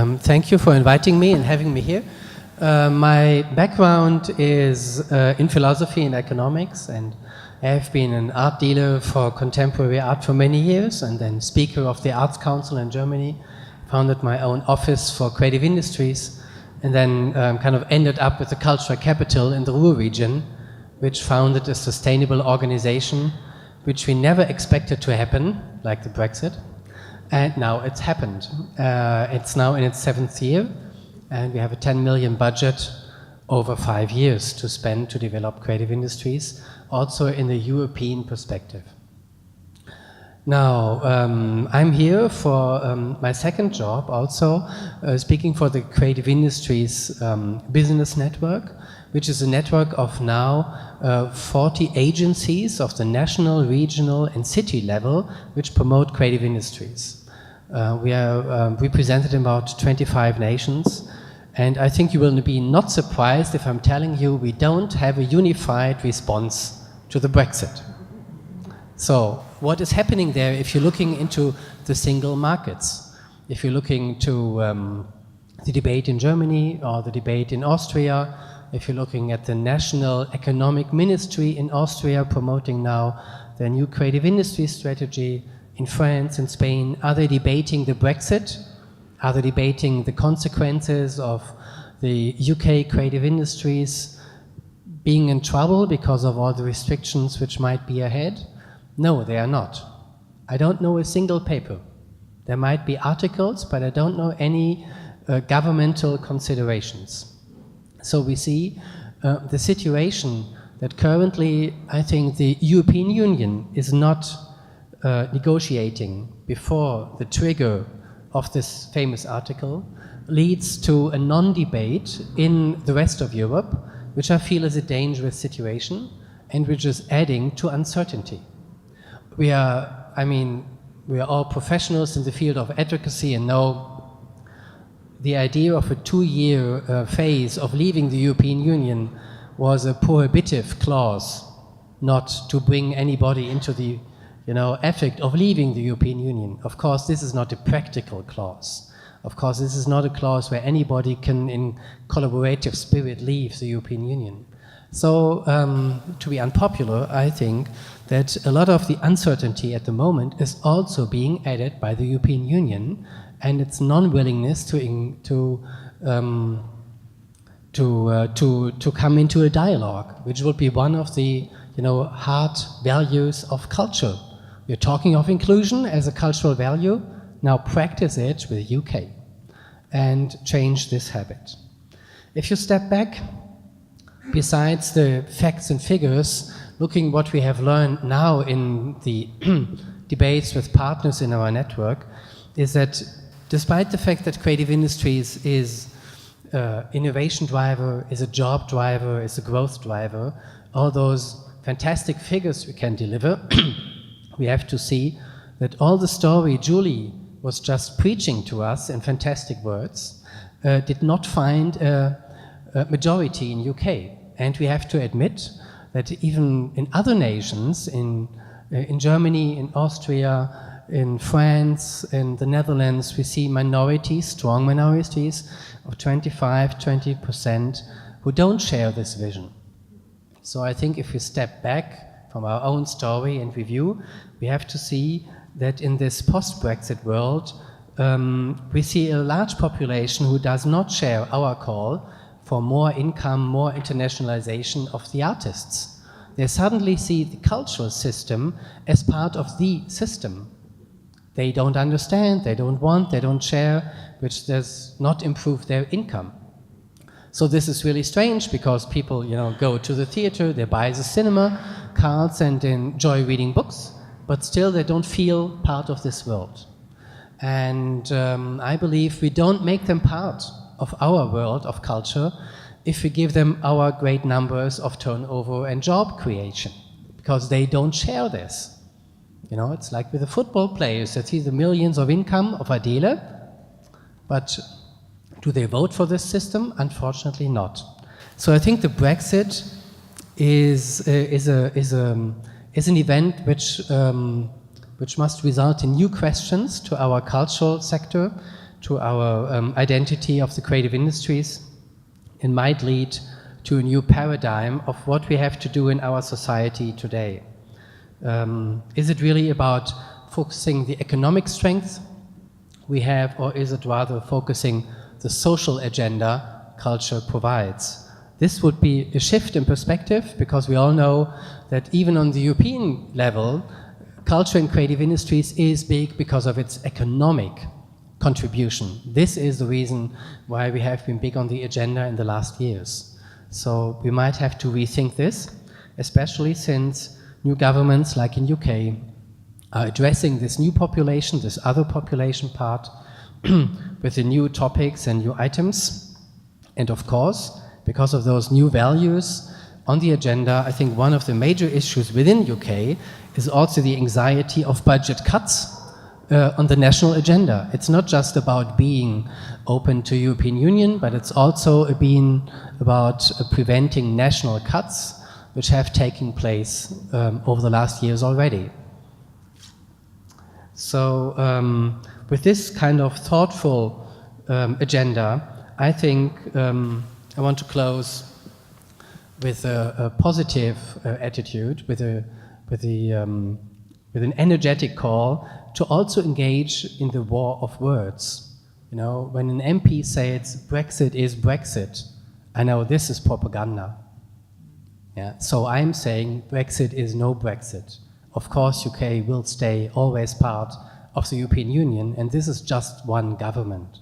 Thank you for inviting me and having me here. My background is in philosophy and economics, and I have been an art dealer for contemporary art for many years, and then speaker of the Arts Council in Germany, founded my own office for creative industries, and then kind of ended up with the cultural capital in the Ruhr region, which founded a sustainable organization, which we never expected to happen, like the Brexit. And now it's happened. It's now in its 7th year, and we have a 10 million budget over 5 years to spend to develop creative industries, also in the European perspective. Now, I'm here for my second job also, speaking for the Creative Industries Business Network, which is a network of now 40 agencies of the national, regional and city level which promote creative industries. We are represented in about 25 nations, and I think you will be not surprised if I'm telling you we don't have a unified response to the Brexit. So what is happening there if you're looking into the single markets? If you're looking to the debate in Germany or the debate in Austria, if you're looking at the National Economic Ministry in Austria promoting now their new creative industry strategy, in France and Spain, are they debating the Brexit? Are they debating the consequences of the UK creative industries being in trouble because of all the restrictions which might be ahead? No, they are not. I don't know a single paper. There might be articles, but I don't know any governmental considerations. So we see the situation that currently, I think the European Union is not negotiating before the trigger of this famous article leads to a non-debate in the rest of Europe, which I feel is a dangerous situation and which is adding to uncertainty. We are all professionals in the field of advocacy and know the idea of a 2-year phase of leaving the European Union was a prohibitive clause, not to bring anybody into the effect of leaving the European Union. Of course, this is not a practical clause. Of course, this is not a clause where anybody can, in collaborative spirit, leave the European Union. So, to be unpopular, I think that a lot of the uncertainty at the moment is also being added by the European Union and its non-willingness to come into a dialogue, which would be one of the hard values of culture. We're talking of inclusion as a cultural value. Now practice it with the UK and change this habit. If you step back, besides the facts and figures, looking what we have learned now in the debates with partners in our network, is that despite the fact that creative industries is innovation driver, is a job driver, is a growth driver, all those fantastic figures we can deliver, we have to see that all the story Julie was just preaching to us in fantastic words did not find a majority in UK. And we have to admit that even in other nations, in Germany, in Austria, in France, in the Netherlands, we see minorities, strong minorities of 25–20% who don't share this vision. So I think if we step back from our own story and review, we have to see that in this post-Brexit world, we see a large population who does not share our call for more income, more internationalization of the artists. They suddenly see the cultural system as part of the system. They don't understand, they don't want, they don't share, which does not improve their income. So this is really strange because people, go to the theater, they buy the cinema cards and enjoy reading books, but still they don't feel part of this world. And I believe we don't make them part of our world of culture if we give them our great numbers of turnover and job creation, because they don't share this. It's like with the football players that see the millions of income of Adele, but do they vote for this system? Unfortunately not. So I think the Brexit is an event which must result in new questions to our cultural sector, to our identity of the creative industries, and might lead to a new paradigm of what we have to do in our society today. Is it really about focusing the economic strength we have, or is it rather focusing the social agenda culture provides? This would be a shift in perspective, because we all know that even on the European level, culture and creative industries is big because of its economic contribution. This is the reason why we have been big on the agenda in the last years. So we might have to rethink this, especially since new governments like in UK are addressing this new population, this other population part, with the new topics and new items. And of course, because of those new values on the agenda, I think one of the major issues within UK is also the anxiety of budget cuts on the national agenda. It's not just about being open to European Union, but it's also been about preventing national cuts, which have taken place over the last years already. So with this kind of thoughtful agenda, I think I want to close with a positive attitude, with an energetic call to also engage in the war of words. You know, when an MP says Brexit is Brexit, I know this is propaganda. Yeah, so I'm saying Brexit is no Brexit. Of course, UK will stay always part of the European Union, and this is just one government.